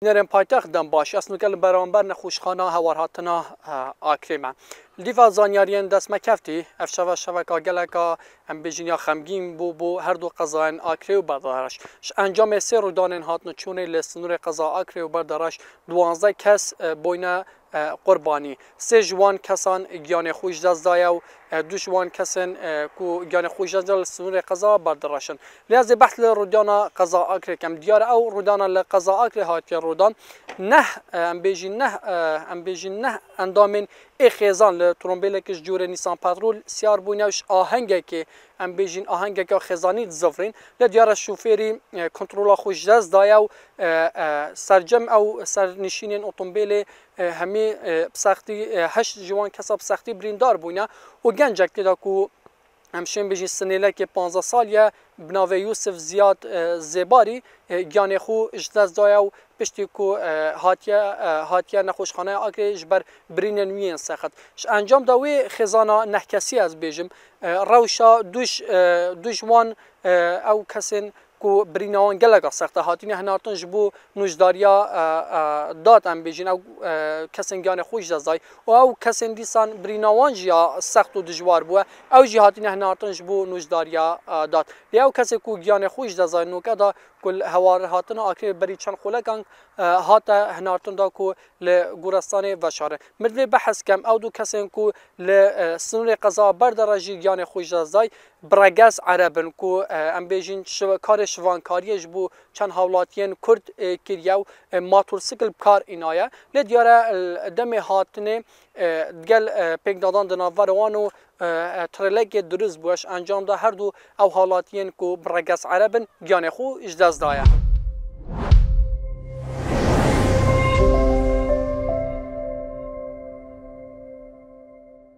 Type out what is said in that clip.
نرم پایتخت دم باش اصلا کل برانبر نخوشخانه هوارهاتنا آکریمه لیفا زانیارین دست مکفتی افشوا شوکا گلکا ام بجینیا خمگین بو هر دو قضاین آکری و بردارش انجام سه رودانین هاتن چونه لسنور قضا آکری و بردارش 12 کس بوین قربانی سه جوان کسان گیان خوش دست دایا و دو جوان کسان کو گیان خوش دست دایا لسنور قضا بردارشن لذا بحث رودانا قضا آکری کم دیار او رودانا لقضا آکری هاتی رودان نه ام بجین نه اندامین خیزان لترومبیل کش جوره نیسان پاترول سیار بونیوش آهنگه که ام بجین آهنگه که خزانی زفرین لدیار شوفری کنترل خوش دست دایا و سرجم او سرنشین اتومبیل همی بسختی 8 جوان کسب سختی بریندار بونه و گنجک دیدا کو همشین بجین سنیله که 15 سالیه بناوه یوسف زیاد زباری گیان خو اجداز دایا و پشتی کو هاتیا نخوشخانه آکری جبر برین نوین سخت انجام داوی خزانه نحکسی از بیجم روشا دوشوان او کسین کو برینوان گلگا سخته هاتین هناتن جبو نوجداریا داد ام بیجین او کسین گیان خوش دزای و او کسین دیسان برینوان جیا سخت و دجوار بوه او جی هاتین هناتن جبو نوجداریا داد لی او کسی کو گیان خوش دزای نوکه دا کل هوار هاتن آکری بری چند خولکان هات هناتن دا کو لگورستان وشاره مدوی بحث کم او دو کسین کو لسنور قضا بردراجی گیان خوش دزای برگز عربن کو ام بیجین کار شوانکاریش بو چند حولاتین کرد کریو ماتورسیکل کار اینایه لدیاره دم هاتنه گل پیک دادن دناور وانو ترلگ درز بوش انجام ده هر دو او حالاتین کو برگز عربن گیان خو اجداز دایه